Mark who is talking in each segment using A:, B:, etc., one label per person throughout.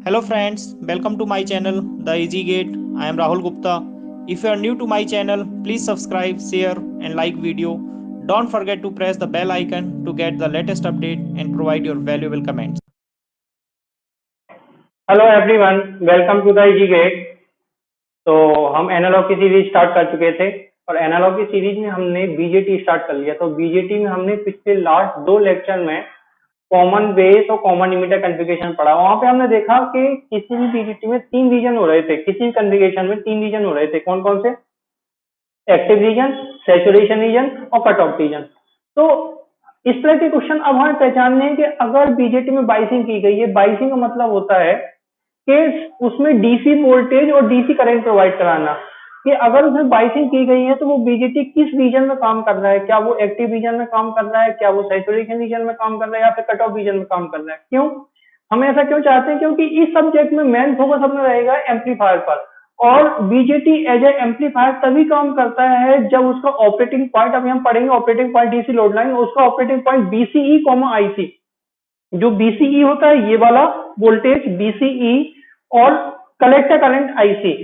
A: Hello friends, welcome to my channel The Easy Gate. I am Rahul Gupta. If you are new to my channel, please subscribe, share and like video. Don't forget to press the bell icon to get the latest update and provide your valuable comments.
B: Hello everyone, welcome to the easy gate. तो हम analogue की series start कर चुके थे और analogue की series में हमने बीजेटी स्टार्ट कर लिया। तो बीजेटी में हमने पिछले लास्ट दो लेक्चर में कॉमन बेस और कॉमन इमिटर कॉन्फ़िगरेशन पढ़ा। वहां पे हमने देखा कि किसी भी बीजेटी में तीन रीजन हो रहे थे, किसी भी कॉन्फ़िगरेशन में तीन रीजन हो रहे थे। कौन कौन से? एक्टिव रीजन, सैचुरेशन रीजन और कट ऑफ रीजन। तो इस तरह के क्वेश्चन अब हमें पहचानने हैं कि अगर बीजेटी में बाइसिंग की गई है, बाइसिंग का मतलब होता है कि उसमें डीसी वोल्टेज और डीसी करंट प्रोवाइड कराना। कि अगर उसमें बाइसिंग की गई है तो वो बीजेटी किस रीजन में काम कर रहा है, क्या वो एक्टिव रीजन में काम कर रहा है, क्या वो सैचुरेशन रीजन में काम कर रहा है या फिर कट ऑफ रीजन में काम कर रहा है। क्यों हम ऐसा क्यों चाहते हैं? क्योंकि इस सब्जेक्ट में मेन फोकस अपना रहेगा एम्पलीफायर पर। और बीजेटी एज ए एम्पलीफायर तभी काम करता है जब उसका ऑपरेटिंग पॉइंट, अभी हम पढ़ेंगे operating point DC load line, उसका operating point BCE comma IC. जो बीसीई होता है ये वाला वोल्टेज बीसीई और कलेक्टर करंट आईसी,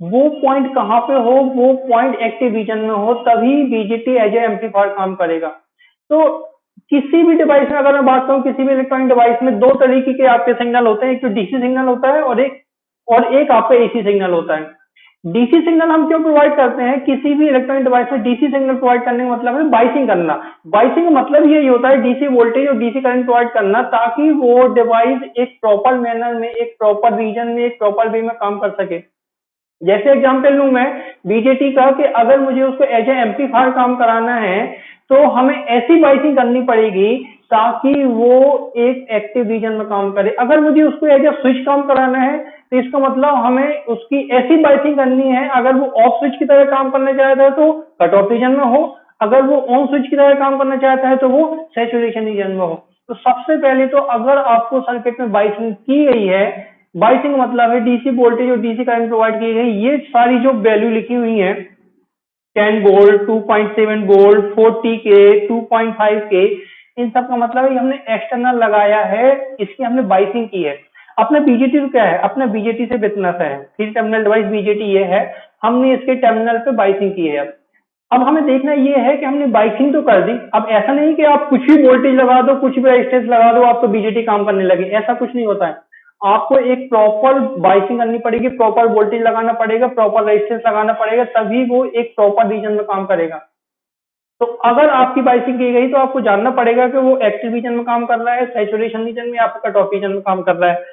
B: वो पॉइंट कहां पे हो? वो पॉइंट एक्टिव रीजन में हो, तभी बीजेटी एज ए एम्पलीफायर काम करेगा। तो किसी भी डिवाइस में अगर मैं बात करूं, किसी भी इलेक्ट्रॉनिक डिवाइस में दो तरीके के आपके सिग्नल होते हैं, एक तो डीसी सिग्नल होता है और एक आपका एसी सिग्नल होता है। डीसी सिग्नल हम क्यों प्रोवाइड करते हैं? किसी भी इलेक्ट्रॉनिक डिवाइस में डीसी सिग्नल प्रोवाइड करने का मतलब है बाइसिंग करना। बाइसिंग का मतलब यही होता है डीसी वोल्टेज और डीसी करंट प्रोवाइड करना, ताकि वो डिवाइस एक प्रॉपर मैनर में, एक प्रॉपर रीजन में, एक प्रॉपर वे में काम कर सके। जैसे एग्जांपल लूं मैं बीजेटी का, कि अगर मुझे उसको एज ए एम्पलीफायर काम कराना है तो हमें ऐसी बाइसिंग करनी पड़ेगी ताकि वो एक एक्टिव रीजन में काम करे। अगर मुझे उसको एज ए स्विच काम कराना है तो इसका मतलब हमें उसकी ऐसी बाइसिंग करनी है, अगर वो ऑफ स्विच की तरह काम करना चाहता है तो कट ऑफ रीजन में हो, अगर वो ऑन स्विच की तरह काम करना चाहता है तो वो सैचुरेशन रीजन में हो। तो सबसे पहले तो अगर आपको सर्किट में बाइसिंग की गई है, बाइसिंग मतलब है डीसी वोल्टेज और डीसी करंट प्रोवाइड की गई, ये सारी जो वैल्यू लिखी हुई है 10 वोल्ट, 2.7 वोल्ट, 40 के, 2.5 के, इन सब का मतलब है हमने एक्सटर्नल लगाया है, इसकी हमने बाइसिंग की है। अपना बीजेटी तो क्या है? अपना बीजेटी से बिजनेस है, थ्री टर्मिनल डिवाइस बीजेटी ये है, हमने इसके टर्मिनल पे बाइसिंग की है। अब हमें देखना ये है कि हमने बाइसिंग तो कर दी। अब ऐसा नहीं कि आप कुछ भी वोल्टेज लगा दो, कुछ भी रेजिस्टेंस लगा दो, आपको बीजेटी काम करने लगे, ऐसा कुछ नहीं होता है। आपको एक प्रॉपर बाइसिंग करनी पड़ेगी, प्रॉपर वोल्टेज लगाना पड़ेगा, प्रॉपर रेजिस्टेंस लगाना पड़ेगा, तभी वो एक प्रॉपर रीजन में काम करेगा। तो अगर आपकी बाइसिंग की गई तो आपको जानना पड़ेगा कि वो एक्टिव रीजन में काम कर रहा है, सैचुरेशन रीजन में, आपका कट ऑफ रीजन में काम कर रहा है।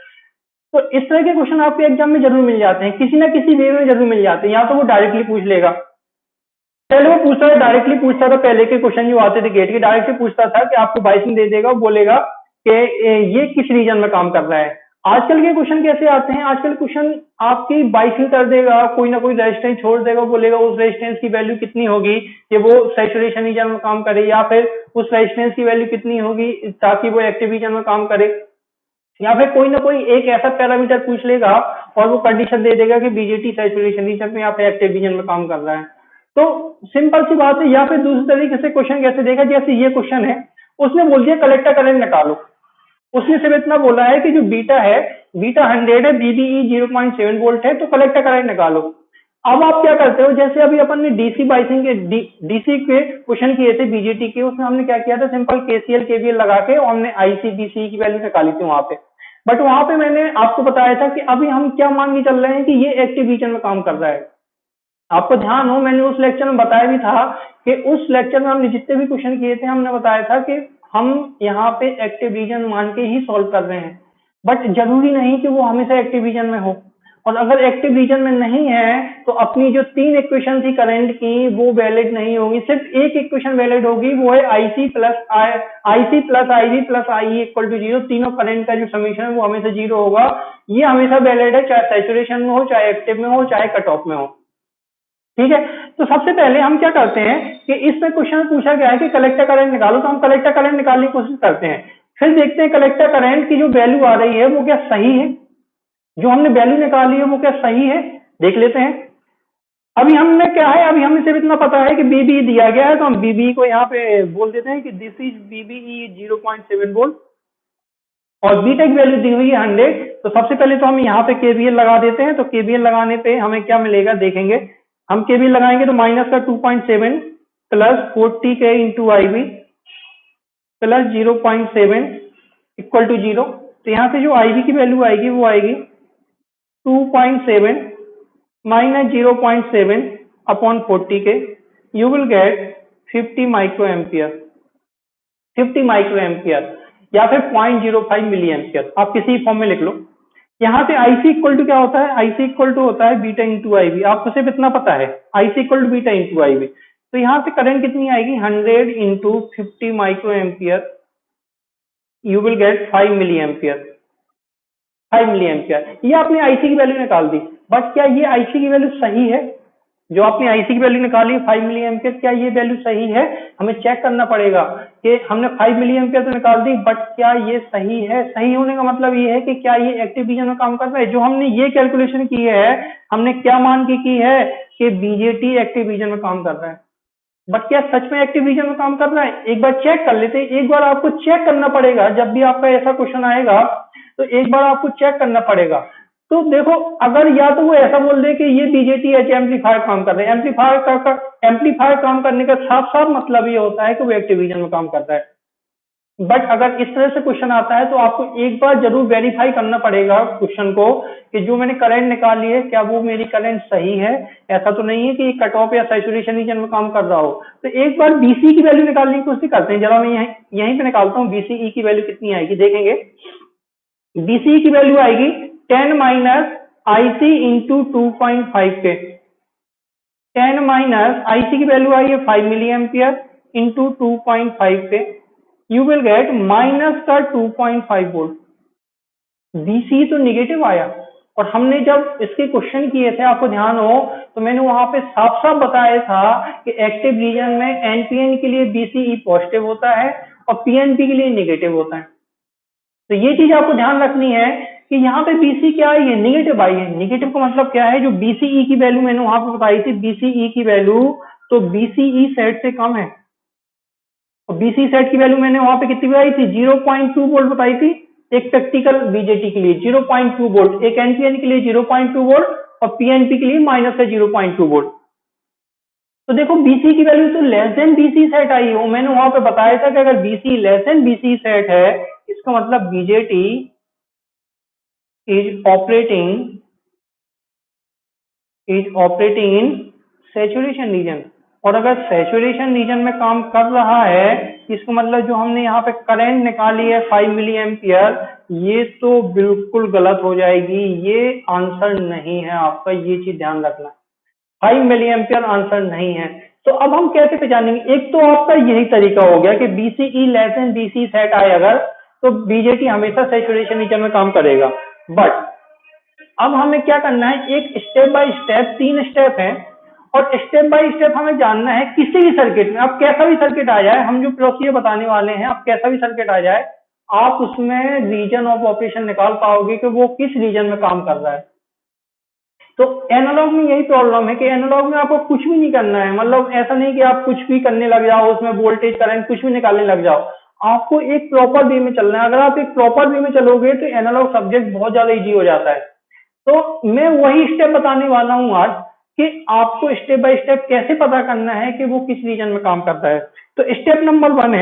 B: तो इस तरह के क्वेश्चन आपके एग्जाम में जरूर मिल जाते हैं, किसी ना किसी वे में जरूर मिल जाते हैं। या तो वो डायरेक्टली पूछ लेगा, पहले वो पूछता था, डायरेक्टली पूछता था, पहले के क्वेश्चन जो आते थे गेट के, डायरेक्टली पूछता था कि आपको बाइसिंग दे देगा, बोलेगा कि ये किस रीजन में काम कर रहा है। आजकल के क्वेश्चन कैसे आते हैं? आजकल क्वेश्चन आपकी बाइसिंग कर देगा, कोई ना कोई रेजिस्टेंस छोड़ देगा, बोलेगा उस रेजिस्टेंस की वैल्यू कितनी होगी कि वो सैचुरेशन रीजन में काम करे, या फिर उस रेजिस्टेंस की वैल्यू कितनी होगी ताकि वो एक्टिव रीजन में काम करे, या फिर कोई ना कोई एक ऐसा पैरामीटर पूछ लेगा और वो कंडीशन दे देगा कि बीजेटी सैचुरेशन रीजन में या फिर एक्टिव रीजन में काम कर रहा है। तो सिंपल सी बात है। या फिर दूसरी तरीके से क्वेश्चन कैसे देगा, जैसे ये क्वेश्चन है, उसने बोल दिया कलेक्टर करंट निकालो। उसने सिर्फ इतना बोला है कि जो बीटा है, बीटा 100 है, बीबीई 0.7 वोल्ट है, तो कलेक्टर करंट निकालो। अब आप क्या करते हो, जैसे अभी अपन ने डीसी बाइसिंग के डीसी के क्वेश्चन किए थे बीजेटी के, उसमें हमने क्या किया था, सिंपल केसीएल केवीएल लगा के और हमने आईसी बीसी की वैल्यू निकाली थी वहां पे। बट वहां पे मैंने आपको बताया था कि अभी हम क्या मान के चल रहे हैं कि ये एक्टिव रीजन में काम कर रहा है। आपको ध्यान हो, मैंने उस लेक्चर में बताया भी था कि उस लेक्चर में हमने जितने भी क्वेश्चन किए थे, हमने बताया था कि हम यहाँ पे एक्टिव रीजन मान के ही सॉल्व कर रहे हैं, बट जरूरी नहीं कि वो हमेशा एक्टिव रीजन में हो। और अगर एक्टिव रीजन में नहीं है तो अपनी जो तीन इक्वेशन थी करंट की वो वैलिड नहीं होगी, सिर्फ एक इक्वेशन वैलिड होगी, वो है IC plus I plus I equal to zero. तीनों करंट का जो समीशन है वो हमेशा जीरो होगा। ये हमेशा वैलिड है, चाहे सैचुरेशन में हो, चाहे एक्टिव में हो, चाहे कट ऑफ में हो। ठीक है। तो सबसे पहले हम क्या करते हैं कि इसमें क्वेश्चन पूछा गया है कि कलेक्टर करंट निकालो, तो हम कलेक्टर करंट निकालने की कोशिश करते हैं। फिर देखते हैं कलेक्टर करंट की जो वैल्यू आ रही है वो क्या सही है, जो हमने वैल्यू निकाली है वो क्या सही है, देख लेते हैं। अभी हमने क्या है, अभी हमें सिर्फ इतना पता है कि बीबी दिया गया है, तो हम बीबी को यहाँ पे बोल देते हैं कि दिस इज बीबी 0.7 वोल्ट। और बीटा की वैल्यू दी हुई है 100। तो सबसे पहले तो हम यहाँ पे केवीएल लगा देते हैं। तो केवीएल लगाने पे हमें क्या मिलेगा देखेंगे। हम केवीएल लगाएंगे तो माइनस का 2.7 plus 40 K into IB plus 0.7 equal to 0। तो यहाँ से जो IB की वैल्यू आएगी वो आएगी 2.7 माइनस 0.7 अपॉन 40 के, you will gate 50 micro ampere, 50 micro ampere या फिर 0.05 मिली एम्पियर, आप किसी फॉर्म में लिख लो। यहाँ पे IC इक्वल टू क्या होता है, IC इक्वल टू होता है बीटा इंटू IB। आपको सिर्फ इतना पता है IC equal to beta into IB। तो यहाँ से करंट कितनी आएगी 100 into 50 micro ampere, you will get 5 milli ampere, 5 milli ampere. ये आपने IC की वैल्यू निकाल दी, बट क्या ये IC की वैल्यू सही है? जो आपने IC की वैल्यू निकाली 5 मिली एम्पियर, क्या ये वैल्यू सही है? हमें चेक करना पड़ेगा कि हमने 5 मिली एम्पियर तो निकाल दी, बट क्या ये सही है? सही होने का मतलब ये है कि क्या ये एक्टिव रीजन में काम कर रहा है। जो हमने ये कैलकुलेशन की है, हमने क्या मान के की है कि BJT एक्टिव रीजन में काम कर रहा है, बट क्या सच में एक्टिव रीजन में काम कर रहा है? एक बार चेक कर लेते हैं। एक बार आपको चेक करना पड़ेगा, जब भी आपका ऐसा क्वेश्चन आएगा तो एक बार आपको चेक करना पड़ेगा। तो देखो, अगर या तो वो ऐसा बोल दे कि ये BJT एच एम्पलीफायर काम कर रहे हैं, एम्पलीफायर काम करने का साफ साफ मतलब ये होता है कि वो एक्टिव रीजन में काम कर रहा है। बट अगर इस तरह से क्वेश्चन आता है तो आपको एक बार जरूर वेरीफाई करना पड़ेगा क्वेश्चन को कि जो मैंने करंट निकाली है क्या वो मेरी करंट सही है। ऐसा तो नहीं है कि कट ऑफ या सैचुरेशन रीजन में काम कर रहा हो। तो एक बार BC की वैल्यू निकालने की कोशिश करते हैं। जरा मैं यहीं पे निकालता हूँ BCE की वैल्यू कितनी आएगी, देखेंगे। BCE की वैल्यू आएगी 10 माइनस IC इंटू 2.5 के। 10 माइनस IC की वैल्यू आई है 5 milli ampere into 2.5 K, you will get minus का 2.5 वोल्ट। BCE तो निगेटिव आया, और हमने जब इसके क्वेश्चन किए थे, आपको ध्यान हो तो मैंने वहां पे साफ साफ बताया था कि एक्टिव रीजन में NPN के लिए BCE पॉजिटिव होता है और PNP के लिए निगेटिव होता है। तो ये चीज आपको ध्यान रखनी है कि यहाँ पे BC क्या आई है, निगेटिव आई है। निगेटिव का मतलब क्या है, जो BCE की वैल्यू मैंने वहां पे बताई थी, BCE की वैल्यू तो BCE सेट से कम है। और BCE सेट की वैल्यू मैंने वहां पे कितनी बताई थी, 0.2 वोल्ट बताई थी एक प्रैक्टिकल BJT के लिए, 0.2 वोल्ट, एक NPN के लिए 0.2 वोल्ट और PNP के लिए माइनस है 0.2 वोल्ट। तो देखो BC की वैल्यू तो लेस देन BC सेट आई हो। मैंने वहां पे बताया था कि अगर BC less than BC set है, इसका मतलब BJT is operating in saturation region। और अगर सैचुरेशन रीजन में काम कर रहा है, इसका मतलब जो हमने यहाँ पे करंट निकाली है 5 मिली एम्पियर, ये तो बिल्कुल गलत हो जाएगी। ये आंसर नहीं है आपका, ये चीज ध्यान रखना। 5 मिली एम्पियर आंसर नहीं है। तो अब हम कैसे पहचानेंगे? एक तो आपका यही तरीका हो गया कि BCE less than BC set आए अगर, तो BJT हमेशा सैचुरेशन रीजन में काम करेगा। बट अब हमें क्या करना है, एक स्टेप बाय स्टेप, 3 स्टेप है, और स्टेप बाय स्टेप हमें जानना है किसी भी सर्किट में। अब कैसा भी सर्किट आ जाए, हम जो प्रोसीजर बताने वाले हैं, अब कैसा भी सर्किट आ जाए, आप उसमें रीजन ऑफ ऑपरेशन निकाल पाओगे कि वो किस रीजन में काम कर रहा है। तो एनालॉग में यही प्रॉब्लम है कि एनालॉग में आपको कुछ भी नहीं करना है। मतलब ऐसा नहीं कि आप कुछ भी करने लग जाओ, उसमें वोल्टेज करंट कुछ भी निकालने लग जाओ। आपको एक प्रॉपर वे में चलना है। अगर आप एक प्रॉपर वे में चलोगे तो एनालॉग सब्जेक्ट बहुत ज्यादा इजी हो जाता है। तो मैं वही स्टेप बताने वाला हूं आज कि आपको स्टेप बाय स्टेप कैसे पता करना है कि वो किस रीजन में काम करता है। तो स्टेप नंबर वन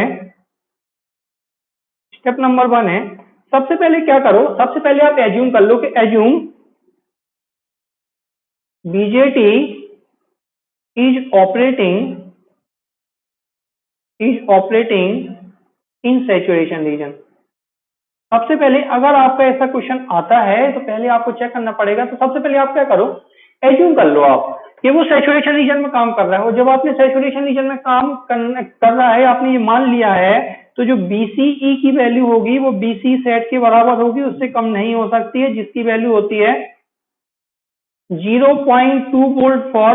B: है, सबसे पहले क्या करो, सबसे पहले आप एज्यूम कर लो कि assume BJT is operating in saturation region। सबसे पहले अगर आपका ऐसा क्वेश्चन आता है तो पहले आपको चेक करना पड़ेगा। तो सबसे पहले आप क्या करो, एज्यूम कर लो आप कि वो सैचुरेशन रीजन में काम कर रहा है। और जब आपने सैचुरेशन रीजन में काम कर रहा है, आपने ये मान लिया है, तो जो BCE की वैल्यू होगी वो BC सेट के बराबर होगी, उससे कम नहीं हो सकती है, जिसकी वैल्यू होती है 0.2 वोल्ट फॉर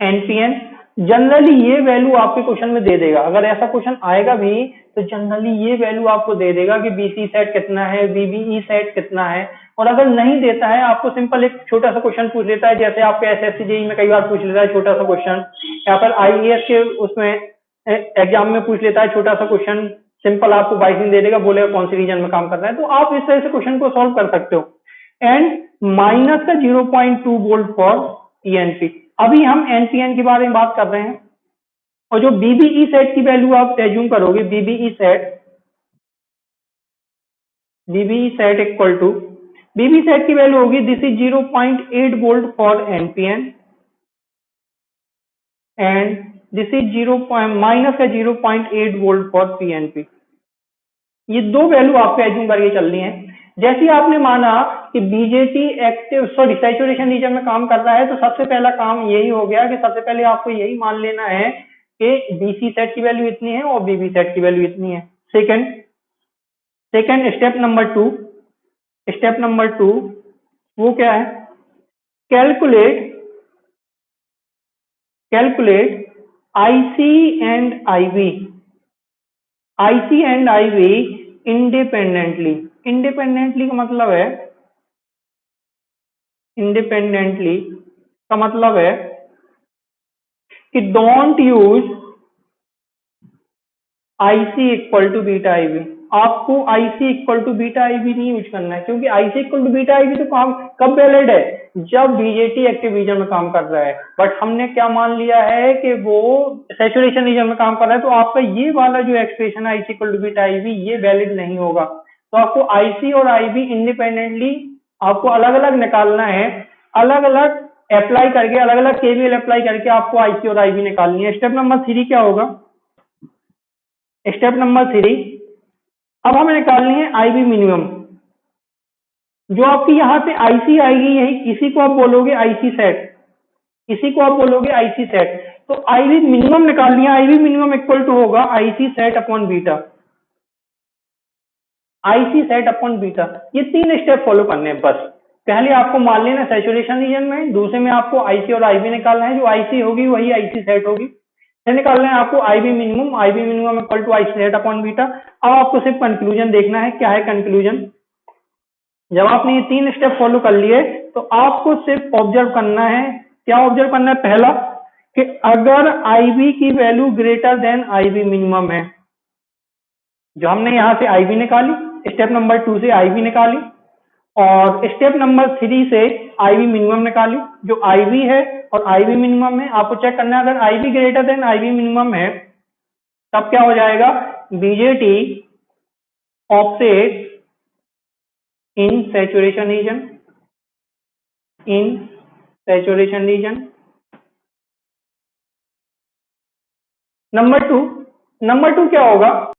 B: NPN। जनरली ये वैल्यू आपके क्वेश्चन में दे देगा। अगर ऐसा क्वेश्चन आएगा भी तो जनरली ये वैल्यू आपको दे देगा कि BC सेट कितना है, VBE सेट कितना है। और अगर नहीं देता है, आपको सिंपल एक छोटा सा क्वेश्चन पूछ लेता है, जैसे आपके SSC JEE में कई बार पूछ लेता है छोटा सा क्वेश्चन, या फिर IAS के उसमें एग्जाम में पूछ लेता है छोटा सा क्वेश्चन, सिंपल आपको बाइसिंग दे देगा, बोलेगा कौन सी रीजन में काम कर रहा है, तो आप इस तरह से क्वेश्चन को सॉल्व कर सकते हो। एंड माइनस का 0.2 वोल्ट फॉर पीएनपी। अभी हम एनपीएन के बारे में बात कर रहे हैं, और जो बीबीई सेट की वैल्यू आप एज्यूम करोगे, VBE sat equal to, VB sat की वैल्यू होगी this is 0.8 volt for NPN and this is minus का 0.8 वोल्ट फॉर पीएनपी। ये दो वैल्यू आपको एज्यूम करके चलनी है। जैसे ही आपने माना कि बीजेटी एक्टिव सैचुरेशन रीजन में काम कर रहा है, तो सबसे पहला काम यही हो गया कि सबसे पहले आपको यही मान लेना है कि बीसी सेट की वैल्यू इतनी है और बीबी सेट की वैल्यू इतनी है। सेकंड स्टेप नंबर टू वो क्या है, calculate IC and IV independently का मतलब है कि don't use IC equal to beta IV. आपको IC equal to beta IV नहीं यूज करना है, क्योंकि IC equal to beta IV तो काम कब वैलिड है, जब बीजेटी एक्टिव रीजन में काम कर रहा है। बट हमने क्या मान लिया है कि वो सैचुरेशन रीजन में काम कर रहा है, तो आपका ये वाला जो expression IC equal to beta IB ये वैलिड नहीं होगा। तो आपको आईसी और आईवी इंडिपेंडेंटली आपको अलग अलग निकालना है, अलग अलग अप्लाई करके, अलग अलग केवीएल अप्लाई करके आपको आईसी और आईवी निकालनी है। स्टेप नंबर 3 क्या होगा, स्टेप नंबर 3 अब हमें निकालनी है आईवी मिनिमम। जो आपकी यहां से आईसी आएगी, यही इसी को आप बोलोगे आईसी सेट, तो आईवी मिनिमम निकालनी है। आईवी मिनिमम इक्वल टू होगा आईसी सेट अपॉन बीटा। ये 3 स्टेप फॉलो करने हैं बस। पहले आपको मान लेना सैचुरेशन रीजन में, दूसरे में आपको आईसी और आईवी निकालना है, जो आईसी होगी वही आईसी सेट होगी। फिर निकालना है आपको IB minimum equal to IC sat upon beta. अब आपको सिर्फ कंक्लूजन देखना है, क्या है कंक्लूजन। जब आपने ये 3 स्टेप फॉलो कर लिए, तो आपको सिर्फ ऑब्जर्व करना है, क्या ऑब्जर्व करना है, पहला कि अगर आईवी की value greater than IB minimum है, जो हमने यहां से आईवी निकाली, स्टेप नंबर 2 से आईवी निकाली, और स्टेप नंबर 3 से आईवी मिनिमम निकाली। जो आईवी है और आईवी मिनिमम है, आपको चेक करना है, अगर IB greater than IB minimum है, तब क्या हो जाएगा, BJT offset in saturation region. Number two क्या होगा,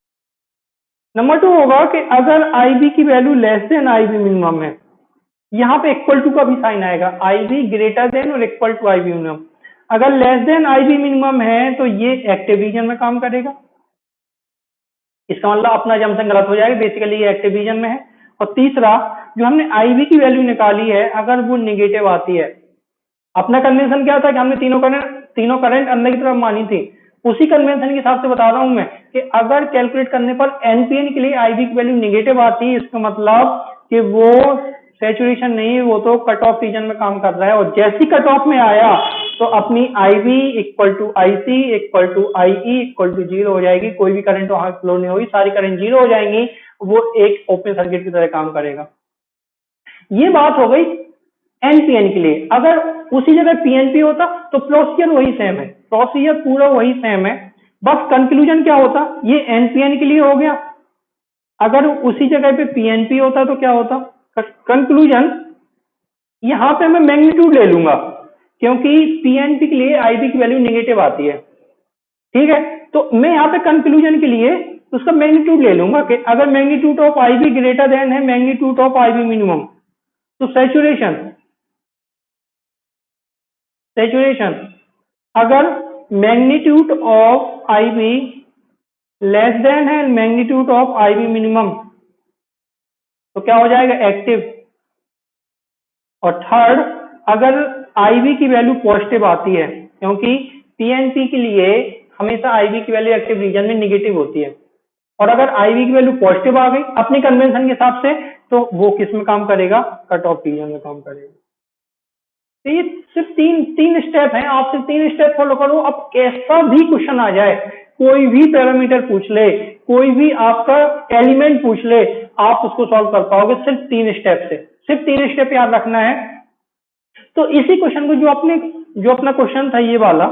B: नंबर 2 होगा कि अगर आईवी की value less than IB minimum है, यहां पे इक्वल टू का भी साइन आएगा, आईवी ग्रेटर देन और इक्वल टू आईवी मिनिमम। अगर लेस देन आईवी मिनिमम है, तो ये एक्टिव रीजन में काम करेगा, इसका मतलब अपना जम्पसन गलत हो जाएगा, बेसिकली ये एक्टिव रीजन में है। और तीसरा, जो हमने आईवी की वैल्यू निकाली है, अगर वो निगेटिव आती है, अपना कन्वेंशन क्या था कि हमने तीनों करंट अंदर की तरफ मानी थी, उसी कन्वेंशन के हिसाब से बता रहा हूं मैं कि अगर कैलकुलेट करने पर एनपीएन के लिए आईवी की वैल्यू निगेटिव आती है, इसका मतलब कि वो सैचुरेशन नहीं, वो तो कट ऑफ रीजन में काम कर रहा है। और जैसी कट ऑफ में आया, तो अपनी IB equal to IC equal to IE equal to 0 हो जाएगी, कोई भी करंट वहां फ्लो नहीं होगी, सारी करंट 0 हो जाएंगी, वो एक ओपन सर्किट की तरह काम करेगा। ये बात हो गई एनपीएन के लिए। अगर उसी जगह पीएनपी होता, तो प्रोसीजर वही सेम है, प्रोसीजर पूरा वही सेम है, बस कंक्लूजन क्या होता, ये एनपीएन के लिए हो गया। अगर उसी जगह पे पीएनपी होता तो क्या होता, कंक्लूजन यहां पे मैं मैग्नीट्यूड ले लूंगा, क्योंकि पीएनपी के लिए आईवी की वैल्यू नेगेटिव आती है, ठीक है। तो मैं यहाँ पे कंक्लूजन के लिए उसका मैग्नीट्यूड ले लूंगा कि अगर magnitude of IB greater than है मैग्नीट्यूड ऑफ आईवी मिनिमम, तो सैचुरेशन अगर magnitude of IB less than है मैग्नीट्यूड ऑफ आईवी मिनिमम, तो क्या हो जाएगा, एक्टिव। और थर्ड, अगर आईवी की वैल्यू पॉजिटिव आती है, क्योंकि पीएनपी के लिए हमेशा आईवी की वैल्यू एक्टिव रीजन में निगेटिव होती है, और अगर आईवी की वैल्यू पॉजिटिव आ गई अपनी कन्वेंशन के हिसाब से, तो वो किस में काम करेगा, कट ऑफ रीजन में काम करेगा। तो ये सिर्फ तीन स्टेप हैं, आप सिर्फ 3 स्टेप फॉलो करो। अब कैसा भी क्वेश्चन आ जाए, कोई भी पैरामीटर पूछ ले, कोई भी आपका एलिमेंट पूछ ले, आप उसको सॉल्व कर पाओगे सिर्फ 3 स्टेप से। सिर्फ 3 स्टेप याद रखना है। तो इसी क्वेश्चन को जो अपना क्वेश्चन था ये वाला,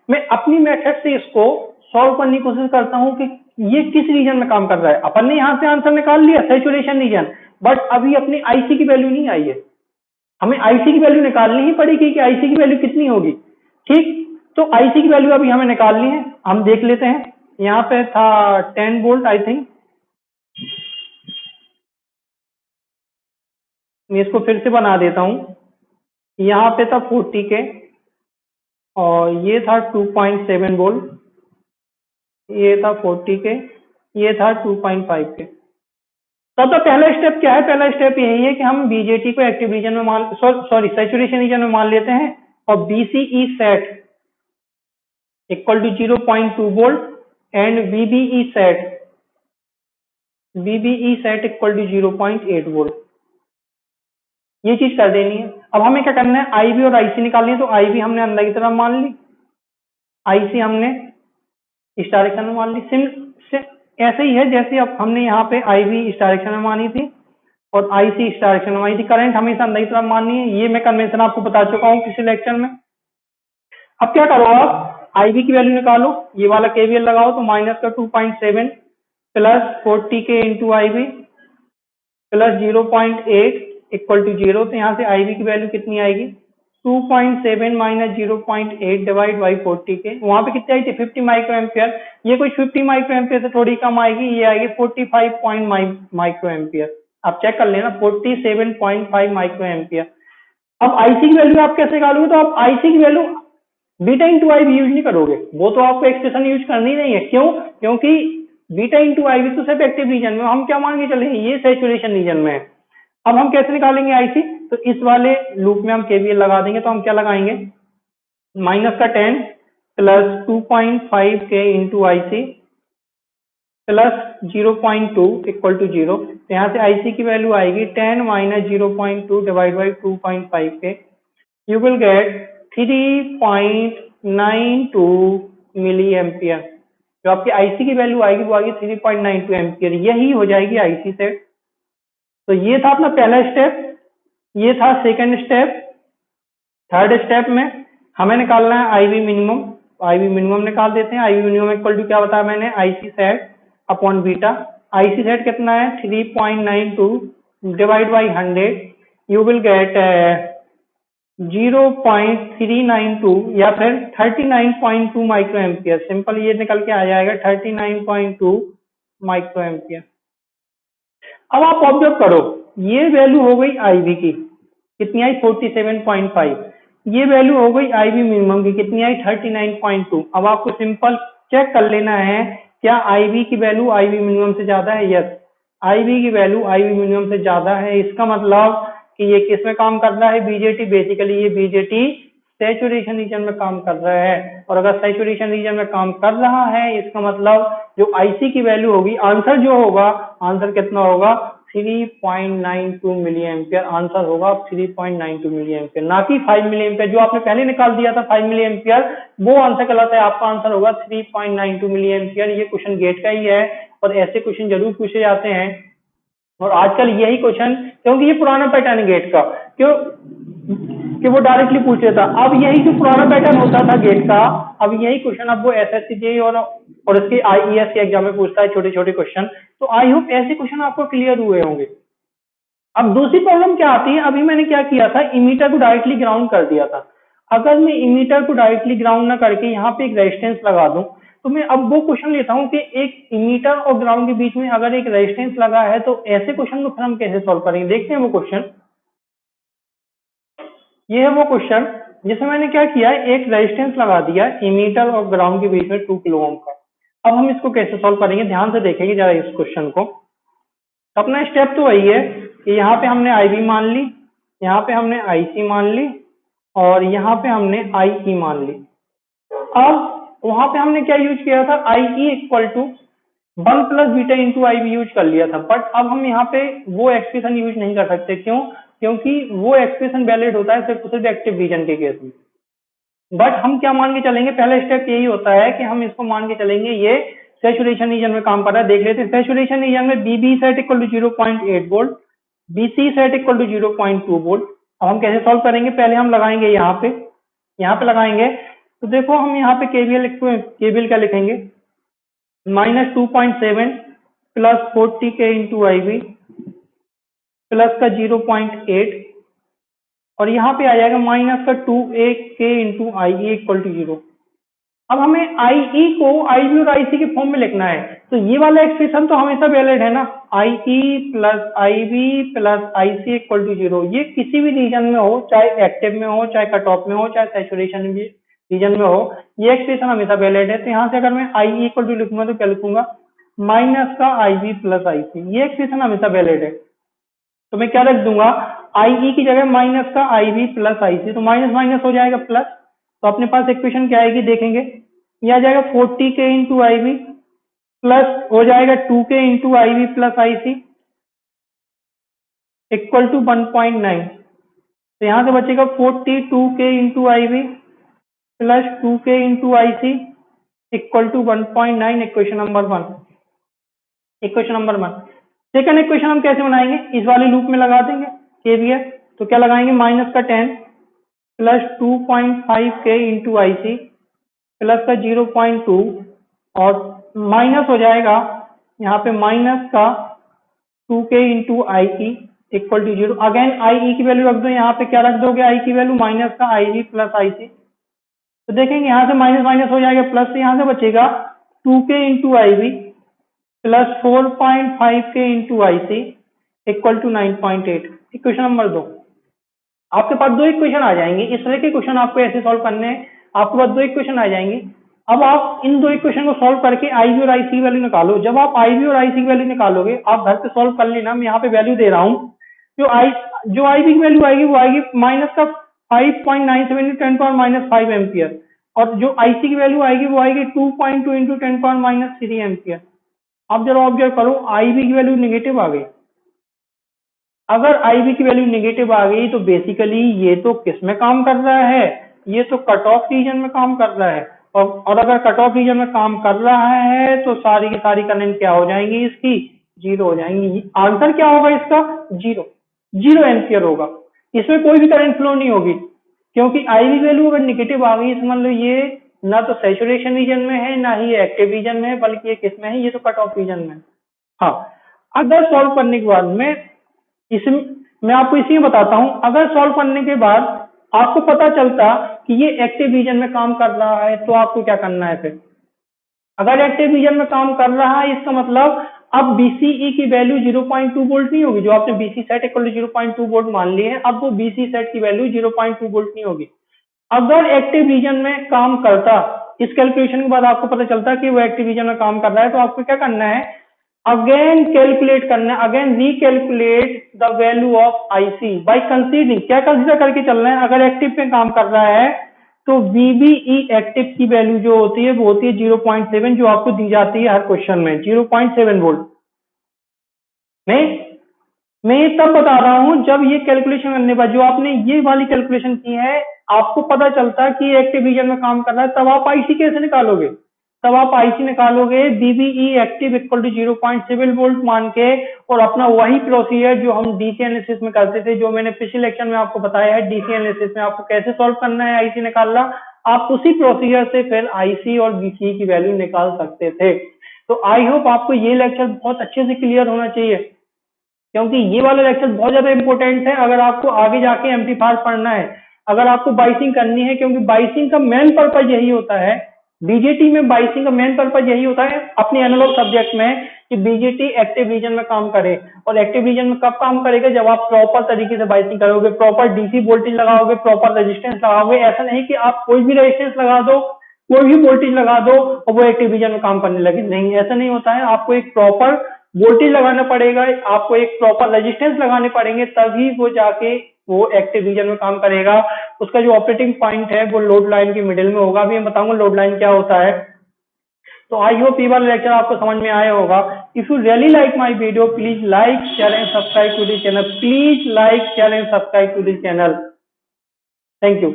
B: मैं अपनी मेथड से इसको सॉल्व करने की कोशिश करता हूँ कि ये किस रीजन में काम कर रहा है। अपन ने यहाँ से आंसर निकाल लिया सैचुरेशन रीजन, बट अभी अपनी आईसी की वैल्यू नहीं आई है, हमें आईसी की वैल्यू निकालनी ही पड़ेगी कि आईसी की वैल्यू कितनी होगी। ठीक, तो आईसी की वैल्यू अभी हमें निकालनी है, हम देख लेते हैं। यहाँ पे था 10 वोल्ट आई थिंक, मैं इसको फिर से बना देता हूँ। यहाँ पे था 40 के और ये था 2.7 वोल्ट, ये था 40 के, ये था 2.5 के। तो पहला स्टेप क्या है? पहला स्टेप यही है कि हम बीजेटी को एक्टिव रीजन में मान सैचुरेशन रीजन में मान लेते हैं और VCE sat equal to 0.2 volt and VBE sat equal to 0.8 volt, ये चीज कर देनी है। अब हमें क्या करना है? आईबी और आईसी निकालनी है। तो आईबी हमने अंदर की तरफ मान ली, आईसी हमने इस डायरेक्शन में मान ली। ऐसे ही है जैसे अब हमने यहाँ पे आईबी इस डायरेक्शन में मानी थी और आईसी इस डायरेक्शन में मानी थी। करंट हमेशा अंदर की तरफ माननी है, ये मैं कन्वेंशन आपको बता चुका हूँ किसी लेक्चर में। अब क्या करो, आप आईबी की वैल्यू निकालो, ये वाला केवीएल लगाओ, तो माइनस का 2.7 plus 40 K into IB plus 0.8 equal to 0। तो यहाँ से आईबी की वैल्यू कितनी आएगी? 2.7 माइनस 0.8 डिवाइड बाई 40 के। वहां पे कितनी आई थी? 50 माइक्रो एम्पियर। ये कुछ 50 माइक्रो एम्पियर से थोड़ी कम आएगी, ये आएगी 45 माइक्रो एम्पियर। आप चेक कर लेना, 47.5 माइक्रो एम्पियर। अब आईसी की वैल्यू आप कैसे निकालोगे? तो आप आईसी की value beta into IB use नहीं करोगे, वो तो आपको एक्सप्रेशन यूज करनी नहीं है। क्यों? क्योंकि बीटा इंटू आईबी तो सिर्फ एक्टिव रीजन में, हम क्या मान के चलेंगे? ये सैचुरेशन रीजन में है। अब हम कैसे निकालेंगे आईसी? तो इस वाले लूप में हम केवीएल लगा देंगे। तो हम क्या लगाएंगे? माइनस का 10 plus 2.5 K into IC plus 0.2 equal to 0। तो यहाँ से आईसी की वैल्यू आएगी 10 minus 0.2 divide by 2.5 K. You will get 3.92 milli ampere. जो आपकी आईसी की वैल्यू आएगी वो आएगी 3.92 एम्पियर। यही हो जाएगी आईसी सेट। तो ये था अपना पहला स्टेप, ये था सेकंड स्टेप। थर्ड स्टेप में हमें निकालना है आईवी मिनिमम। आईवी मिनिमम निकाल देते हैं। आईवी मिनिमम इक्वल टू क्या बताया मैंने? IC sat upon beta. IC set कितना है? 3.92 divide by 100। You will gate 0.392 या फिर 39.2 माइक्रो एम्पियर। सिंपल ये निकल के आ जाएगा 39.2 माइक्रो एम्पियर। अब आप ऑब्जर्व करो, ये वैल्यू हो गई आईवी की, कितनी आई? 47.5। ये वैल्यू हो गई आईवी मिनिमम की, कितनी आई? 39.2। अब आपको सिंपल चेक कर लेना है, क्या आईवी की वैल्यू आईवी मिनिमम से ज्यादा है? यस, आईवी की वैल्यू आईवी मिनिमम से ज्यादा है। इसका मतलब कि ये किस में काम कर रहा है? बीजेटी। बेसिकली ये बीजेटी सैचुरेशन रीजन में काम कर रहा है। और अगर सैचुरेशन रीजन में काम कर रहा है, इसका मतलब जो आईसी की वैल्यू होगी, आंसर जो होगा, आंसर कितना होगा? 3.92 मिली एम्पियर। आंसर होगा 3.92 मिली एम्पियर, ना कि 5 मिली एम्पियर जो आपने पहले निकाल दिया था 5 मिली एम्पियर, वो आंसर गलत है। आपका आंसर होगा 3.92 मिली एम्पियर। ये क्वेश्चन गेट का ही है और ऐसे क्वेश्चन जरूर पूछे जाते हैं। और आजकल यही क्वेश्चन, क्योंकि ये पुराना पैटर्न है गेट का, क्यों कि वो डायरेक्टली पूछ लेता। अब यही जो पुराना पैटर्न होता था गेट का, अब यही क्वेश्चन अब वो एसएससी जेईई और इसके आईईएस के एग्जाम में पूछता है, छोटे छोटे क्वेश्चन। तो आई होप ऐसे क्वेश्चन आपको क्लियर हुए होंगे। अब दूसरी प्रॉब्लम क्या आती है? अभी मैंने क्या किया था, इमीटर को डायरेक्टली ग्राउंड कर दिया था। अगर मैं इमीटर को डायरेक्टली ग्राउंड ना करके यहाँ पे एक रेजिस्टेंस लगा दूं, तो मैं अब वो क्वेश्चन लेता हूँ कि एक इमीटर और ग्राउंड के बीच में अगर एक रेजिस्टेंस लगा है, तो ऐसे क्वेश्चन को फिर हम कैसे सॉल्व करेंगे? देखते हैं वो क्वेश्चन। ये है वो क्वेश्चन जिसमें मैंने क्या किया है, एक रेजिस्टेंस लगा दिया इमीटर और ग्राउंड के बीच में 2 किलो ओम का। अब हम इसको कैसे सॉल्व करेंगे? ध्यान से देखेंगे जरा इस क्वेश्चन को। अपना स्टेप तो वही है कि यहाँ पे हमने आईबी मान ली, यहाँ पे हमने आईसी मान ली और यहाँ पे हमने आईई मान ली। अब वहां पे हमने क्या यूज किया था? IE equal to 1 plus beta into IB use कर लिया था। बट अब हम यहाँ पे वो एक्सप्रेशन यूज नहीं कर सकते। क्यों? क्योंकि वो एक्सप्रेशन वैलिड होता है सिर्फ एक्टिव रीजन के केस में। बट हम क्या मान के चलेंगे, पहला स्टेप यही होता है कि हम इसको मान के चलेंगे ये सैचुरेशन रीजन में काम कर रहा है। देख लेते हैं सैचुरेशन रीजन में BB sat equal to 0.8 volt, BC sat equal to 0.2 volt. अब हम कैसे सॉल्व करेंगे, पहले हम लगाएंगे यहाँ पे लगाएंगे। तो देखो हम यहाँ पे केवीएल क्या लिखेंगे, -2.7 plus 40 K into I we plus का 0.8 और यहाँ पे आ जाएगा माइनस का 2a K into I E equal to 0। अब हमें आई ई को आई बी और आई सी के फॉर्म में लिखना है, तो ये वाला एक्सप्रेशन तो हमेशा वैलिड है ना, I E plus I B plus I C equal to 0। ये किसी भी रीजन में हो, चाहे एक्टिव में हो, चाहे कट ऑफ में हो, चाहे सैचुरेशन रीजन में हो, ये एक्सप्रेशन हमेशा वैलिड है। तो यहाँ से अगर मैं आई ई इक्वल टू लिखूंगा तो क्या लिखूंगा, माइनस का आई बी प्लस आई सी, ये एक्सप्रेशन हमेशा वैलिड है। तो मैं क्या रख दूंगा, आई ई की जगह माइनस का आई बी प्लस आई सी, तो माइनस माइनस हो जाएगा प्लस। तो अपने पास इक्वेशन क्या आएगी देखेंगे, यह आ जाएगा 40 K into I B plus हो जाएगा 2 के into I B plus I C equal to 1.9। तो यहाँ से बचेगा 42 के इंटू आई बी प्लस 2 के into I C equal to 1.9, equation number 1। Equation number 1। Second equation हम कैसे बनाएंगे, इस वाले लूप में लगा देंगे केवीएल। तो क्या लगाएंगे, माइनस का 10 plus 2.5 K into I C plus का 0.2 और माइनस हो जाएगा यहाँ पे माइनस का 2 के into I E equal to 0। Again I E की वैल्यू रख दो, यहाँ पे क्या रख दोगे, आई की वैल्यू माइनस का आई बी प्लस आई सी। तो देखेंगे यहाँ से माइनस माइनस हो जाएगा प्लस, तो यहाँ से बचेगा 2 के into I B plus 4.5 K into I C equal to 9.8। Equation number 2। आपके पास दो इक्वेशन आ जाएंगे, इस तरह के क्वेश्चन आपको ऐसे सॉल्व करने हैं, आपके पास दो इक्वेशन आ जाएंगे। अब आप इन दो इक्वेशन को सॉल्व करके आई बी और आई सी की वैल्यू निकालो। जब आप आई बी और आई सी की वैल्यू निकालोगे, आप घर पे सॉल्व कर लेना, मैं यहाँ पे वैल्यू दे रहा हूँ। जो आई बी की वैल्यू आएगी वो आएगी माइनस का 5.97 इंटू 10 पावर माइनस 5 एम्पियर, और जो आई सी की वैल्यू आएगी वो आएगी 2.2 इंटू 10 पावर माइनस 3 एम्पियर। अब जरा ऑब्जर्व करो, आई बी की वैल्यू नेगेटिव आ गई। अगर आई बी की वैल्यू नेगेटिव आ गई तो बेसिकली ये तो किस में काम कर रहा है, ये तो कट ऑफ रीजन में काम कर रहा है। और अगर कट ऑफ रीजन में काम कर रहा है तो सारी की सारी करंट क्या हो जाएंगी, इसकी जीरो हो जाएंगी। आंसर क्या होगा इसका, जीरो एम्पियर होगा। इसमें कोई भी करंट फ्लो नहीं होगी, क्योंकि आई बी वैल्यू अगर निगेटिव आ गई समझ लो ये ना तो सैचुरेशन रीजन में है ना ही एक्टिव रीजन में है, बल्कि ये किस में है, ये तो कट ऑफ रीजन में। हाँ, अगर सॉल्व करने के बाद में मैं आपको इसी में बताता हूं, अगर सॉल्व करने के बाद आपको पता चलता कि ये एक्टिव रीजन में काम कर रहा है तो आपको क्या करना है फिर। अगर एक्टिव रीजन में काम कर रहा है इसका मतलब अब बीसीई की वैल्यू 0.2 वोल्ट नहीं होगी, जो आपने VC sat equal to 0.2 volt मान लिए हैं, अब वो बीसी सेट की वैल्यू 0.2 वोल्ट नहीं होगी। अगर एक्टिव रीजन में काम करता, इस कैलकुलेशन के बाद आपको पता चलता कि वो एक्टिव रीजन में काम कर रहा है, तो आपको क्या करना है, अगेन कैलकुलेट करना है, again recalculate the value of IC by considering. क्या कंसीडर करके चलना है, अगर एक्टिव पे काम कर रहा है तो वीबीई एक्टिव की वैल्यू जो होती है वो होती है 0.7, जो आपको दी जाती है हर क्वेश्चन में, 0.7 वोल्ट। मैं ये तब बता रहा हूं जब ये कैलकुलेशन करने पर, जो आपने ये वाली कैलकुलेशन की है, आपको पता चलता कि एक्टिव रीजन में काम कर रहा है, तब आप आईसी कैसे निकालोगे, तब आप आईसी निकालोगे VBE active equal to 0.7 volt मान के, और अपना वही प्रोसीजर जो हम डीसी एनालिसिस में करते थे, जो मैंने पिछले लेक्चर में आपको बताया है, डीसी एनालिसिस में आपको कैसे सॉल्व करना है आईसी निकालना, आप उसी प्रोसीजर से फिर आईसी और बीसीई की वैल्यू निकाल सकते थे। तो आई होप आपको ये लेक्चर बहुत अच्छे से क्लियर होना चाहिए, क्योंकि ये वाला लेक्चर बहुत ज्यादा इंपॉर्टेंट है अगर आपको आगे जाके एम्पलीफायर पढ़ना है, अगर आपको बाइसिंग करनी है, क्योंकि बाइसिंग का मेन पर्पज यही होता है, बीजेटी में बाइसिंग का मेन पर्पज यही होता है अपने एनालॉग सब्जेक्ट में, कि बीजेटी एक्टिव रीजन में काम करे। और एक्टिव रीजन में कब काम करेगा, जब आप प्रॉपर तरीके से बाइसिंग करोगे, प्रॉपर डीसी वोल्टेज लगाओगे, प्रॉपर रेजिस्टेंस लगाओगे। ऐसा नहीं कि आप कोई भी रेजिस्टेंस लगा दो, कोई भी वोल्टेज लगा दो और वो एक्टिव रीजन में काम करने लगे, नहीं, ऐसा नहीं होता है। आपको एक प्रॉपर वोल्टेज लगाना पड़ेगा, आपको एक प्रॉपर रेजिस्टेंस लगाने पड़ेंगे, तभी वो जाके वो एक्टिव रीजन में काम करेगा। उसका जो ऑपरेटिंग पॉइंट है वो लोड लाइन के मिडिल में होगा, अभी मैं बताऊंगा लोड लाइन क्या होता है। तो आई होप ये वाला लेक्चर आपको समझ में आया होगा। If you really like my video, please like, share and subscribe to this channel. Please like, share and subscribe to this channel. Thank you.